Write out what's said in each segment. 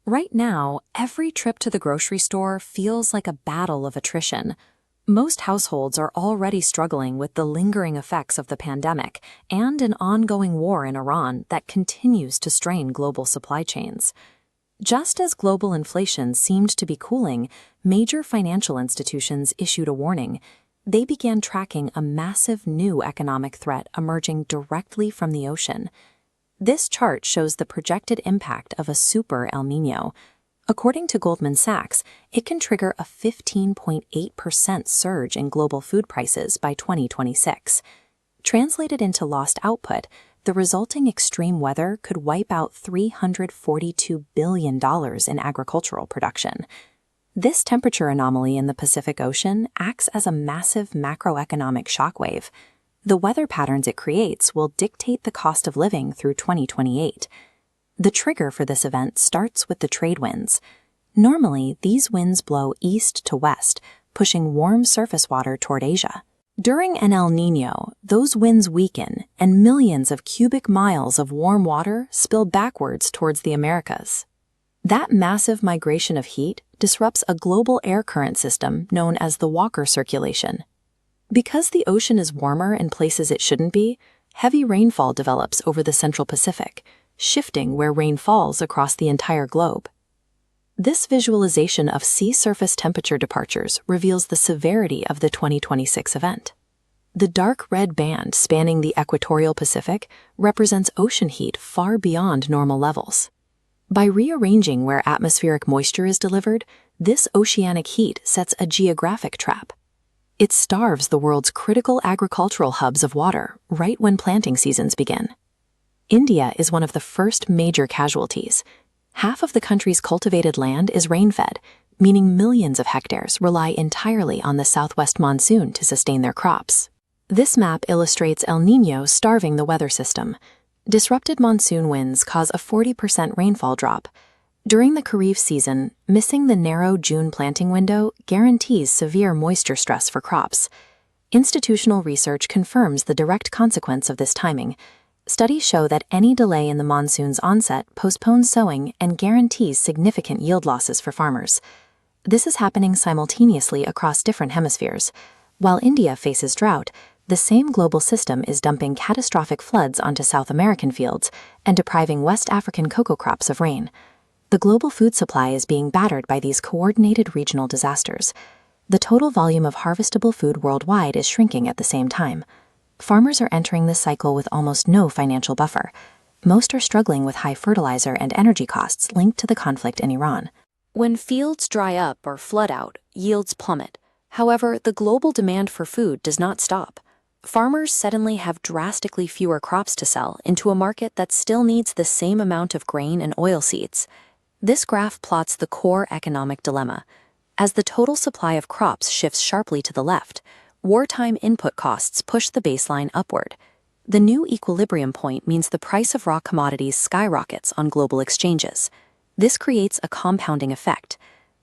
Right now, every trip to the grocery store feels like a battle of attrition. Most households are already struggling with the lingering effects of the pandemic and an ongoing war in Iran that continues to strain global supply chains. Just as global inflation seemed to be cooling, major financial institutions issued a warning. They began tracking a massive new economic threat emerging directly from the ocean. This chart shows the projected impact of a Super El Niño. According to Goldman Sachs, it can trigger a 15.8% surge in global food prices by 2026. Translated into lost output, the resulting extreme weather could wipe out $342 billion in agricultural production. This temperature anomaly in the Pacific Ocean acts as a massive macroeconomic shockwave. The weather patterns it creates will dictate the cost of living through 2028. The trigger for this event starts with the trade winds. Normally, these winds blow east to west, pushing warm surface water toward Asia. During an El Niño, those winds weaken and millions of cubic miles of warm water spill backwards towards the Americas. That massive migration of heat disrupts a global air current system known as the Walker circulation. Because the ocean is warmer in places it shouldn't be, heavy rainfall develops over the central Pacific, shifting where rain falls across the entire globe. This visualization of sea surface temperature departures reveals the severity of the 2026 event. The dark red band spanning the equatorial Pacific represents ocean heat far beyond normal levels. By rearranging where atmospheric moisture is delivered, this oceanic heat sets a geographic trap. It starves the world's critical agricultural hubs of water right when planting seasons begin. India is one of the first major casualties. Half of the country's cultivated land is rain-fed, meaning millions of hectares rely entirely on the southwest monsoon to sustain their crops. This map illustrates El Niño starving the weather system. Disrupted monsoon winds cause a 40% rainfall drop. During the Kharif season, missing the narrow June planting window guarantees severe moisture stress for crops. Institutional research confirms the direct consequence of this timing. Studies show that any delay in the monsoon's onset postpones sowing and guarantees significant yield losses for farmers. This is happening simultaneously across different hemispheres. While India faces drought, the same global system is dumping catastrophic floods onto South American fields and depriving West African cocoa crops of rain. The global food supply is being battered by these coordinated regional disasters. The total volume of harvestable food worldwide is shrinking at the same time. Farmers are entering this cycle with almost no financial buffer. Most are struggling with high fertilizer and energy costs linked to the conflict in Iran. When fields dry up or flood out, yields plummet. However, the global demand for food does not stop. Farmers suddenly have drastically fewer crops to sell into a market that still needs the same amount of grain and oilseeds. This graph plots the core economic dilemma. As the total supply of crops shifts sharply to the left, wartime input costs push the baseline upward. The new equilibrium point means the price of raw commodities skyrockets on global exchanges. This creates a compounding effect.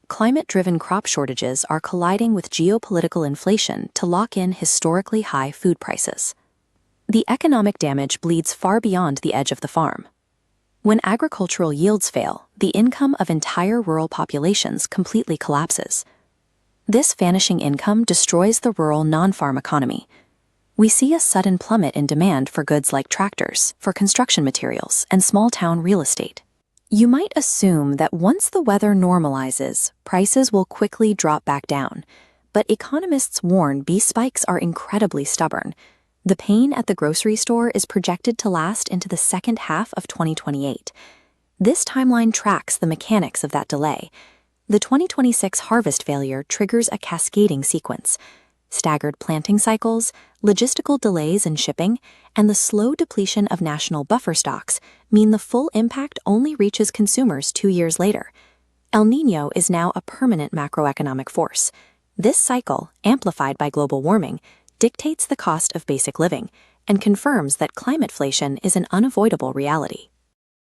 Climate-driven crop shortages are colliding with geopolitical inflation to lock in historically high food prices. The economic damage bleeds far beyond the edge of the farm. When agricultural yields fail, the income of entire rural populations completely collapses. This vanishing income destroys the rural non-farm economy. We see a sudden plummet in demand for goods like tractors, for construction materials, and small-town real estate. You might assume that once the weather normalizes, prices will quickly drop back down. But economists warn these spikes are incredibly stubborn. The pain at the grocery store is projected to last into the second half of 2028. This timeline tracks the mechanics of that delay. The 2026 harvest failure triggers a cascading sequence. Staggered planting cycles, logistical delays in shipping, and the slow depletion of national buffer stocks mean the full impact only reaches consumers 2 years later. El Niño is now a permanent macroeconomic force. This cycle, amplified by global warming, dictates the cost of basic living and confirms that climateflation is an unavoidable reality.